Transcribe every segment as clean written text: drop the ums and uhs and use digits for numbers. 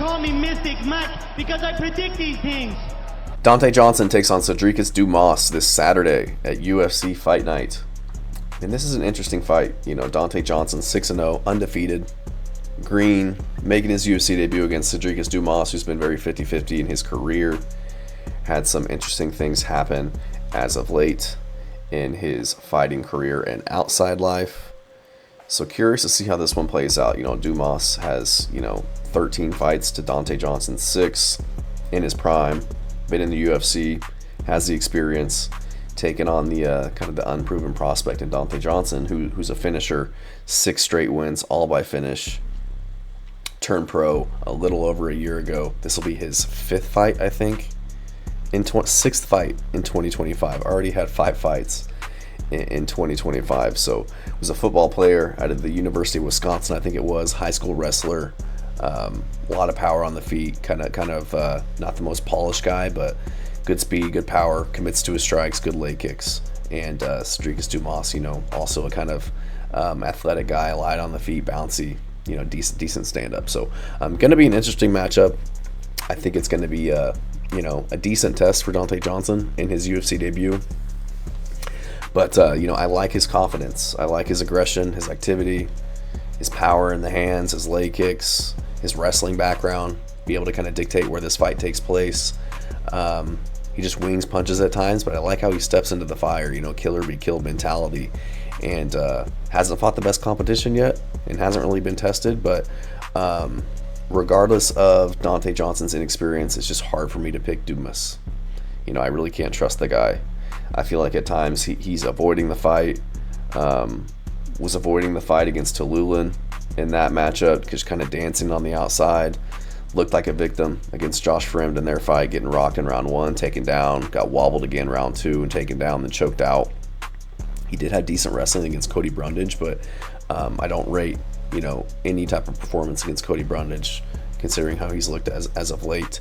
call me Mystic Mike because I predict these things. Dante Johnson takes on Sedriques Dumas this Saturday at UFC Fight Night. And this is an interesting fight. You know, Dante Johnson 6-0, undefeated, green, making his UFC debut against Sedriques Dumas, who's been very 50-50 in his career. Had some interesting things happen as of late in his fighting career and outside life. So curious to see how this one plays out. You know, Dumas has, 13 fights to Dante Johnson's 6 in his prime. Been in the UFC, has the experience, taken on the kind of the unproven prospect in Dante Johnson, who's a finisher, 6 straight wins, all by finish. Turned pro a little over a year ago. This will be his 5th fight, I think. 6th fight in 2025. Already had 5 fights in 2025. So was a football player out of the University of Wisconsin, I think it was, high school wrestler. A lot of power on the feet, kind of not the most polished guy, but good speed, good power, commits to his strikes, good leg kicks. And Sedriques Dumas, also a kind of athletic guy, light on the feet, bouncy, decent stand-up. So going to be an interesting matchup. I think it's going to be a decent test for Dante Johnson in his UFC debut. But I like his confidence. I like his aggression, his activity, his power in the hands, his leg kicks, his wrestling background, be able to kind of dictate where this fight takes place. He just wings punches at times, but I like how he steps into the fire, killer be killed mentality, and hasn't fought the best competition yet and hasn't really been tested. But regardless of Dante Johnson's inexperience, it's just hard for me to pick Dumas. I really can't trust the guy. I feel like at times he's avoiding the fight. Was avoiding the fight against Tululan in that matchup, just kind of dancing on the outside. Looked like a victim against Josh Fremd in their fight, getting rocked in round 1, taken down, got wobbled again round 2 and taken down, then choked out. He did have decent wrestling against Cody Brundage, but I don't rate, any type of performance against Cody Brundage, considering how he's looked as of late.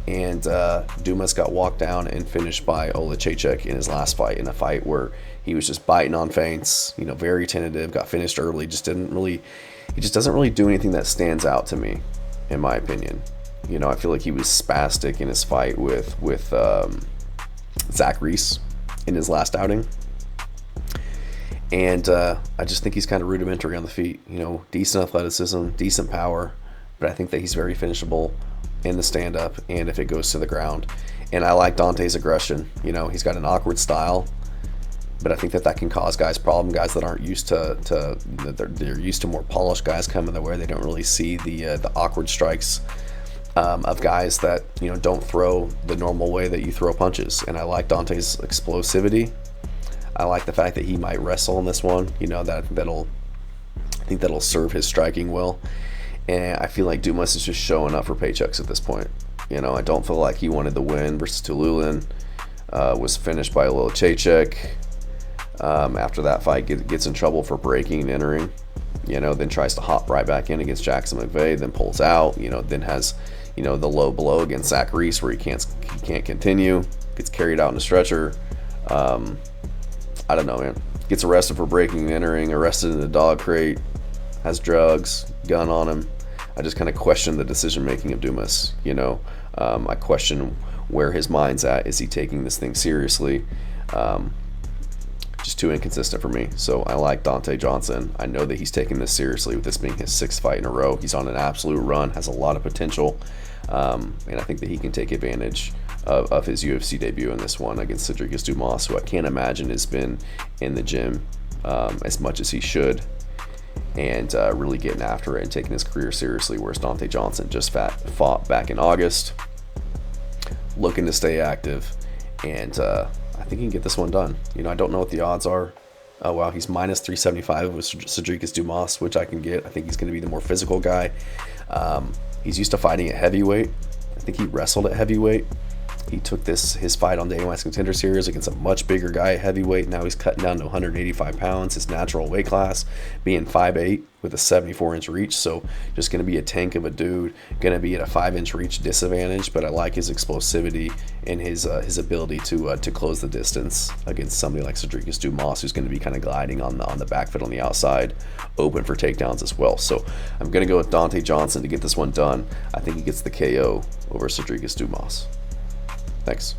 And Dumas got walked down and finished by Olajejczyk in his last fight, in a fight where he was just biting on feints, very tentative, got finished early, he just doesn't really do anything that stands out to me, in my opinion. I feel like he was spastic in his fight with Zach Reese in his last outing. And I just think he's kind of rudimentary on the feet. Decent athleticism, decent power, but I think that he's very finishable in the stand-up and if it goes to the ground. And I like Dante's aggression. He's got an awkward style, but I think that can cause guys problem. Guys that aren't used to they're used to more polished guys coming their way. They don't really see the awkward strikes of guys that don't throw the normal way that you throw punches. And I like Dante's explosivity. I like the fact that he might wrestle in this one. I think that'll serve his striking well. And I feel like Dumas is just showing up for paychecks at this point. I don't feel like he wanted the win versus Tululan. Was finished by Olajejczyk. After that fight, gets in trouble for breaking and entering. Then tries to hop right back in against Jackson McVeigh. Then pulls out. Then has the low blow against Zach Reese where he can't continue. Gets carried out in a stretcher. I don't know, man. Gets arrested for breaking and entering. Arrested in the dog crate. Has drugs, gun on him. I just kind of question the decision-making of Dumas. I question where his mind's at. Is he taking this thing seriously? Just too inconsistent for me. So I like Dante Johnson. I know that he's taking this seriously, with this being his 6th fight in a row. He's on an absolute run, has a lot of potential, and I think that he can take advantage of his UFC debut in this one against Sedriques Dumas, who I can't imagine has been in the gym as much as he should, and really getting after it and taking his career seriously, whereas Dante Johnson just fought back in August, looking to stay active, and I think he can get this one done. I don't know what the odds are. Oh, wow, he's minus 375 with Sedriques Dumas, which I can get. I think he's going to be the more physical guy. He's used to fighting at heavyweight. I think he wrestled at heavyweight He took his fight on the AMS Contender Series against a much bigger guy at heavyweight. Now he's cutting down to 185 pounds, his natural weight class, being 5'8" with a 74-inch reach. So just going to be a tank of a dude, going to be at a 5-inch reach disadvantage. But I like his explosivity and his ability to close the distance against somebody like Sedriques Dumas, who's going to be kind of gliding on the back foot on the outside, open for takedowns as well. So I'm going to go with Donte Johnson to get this one done. I think he gets the KO over Sedriques Dumas. Thanks.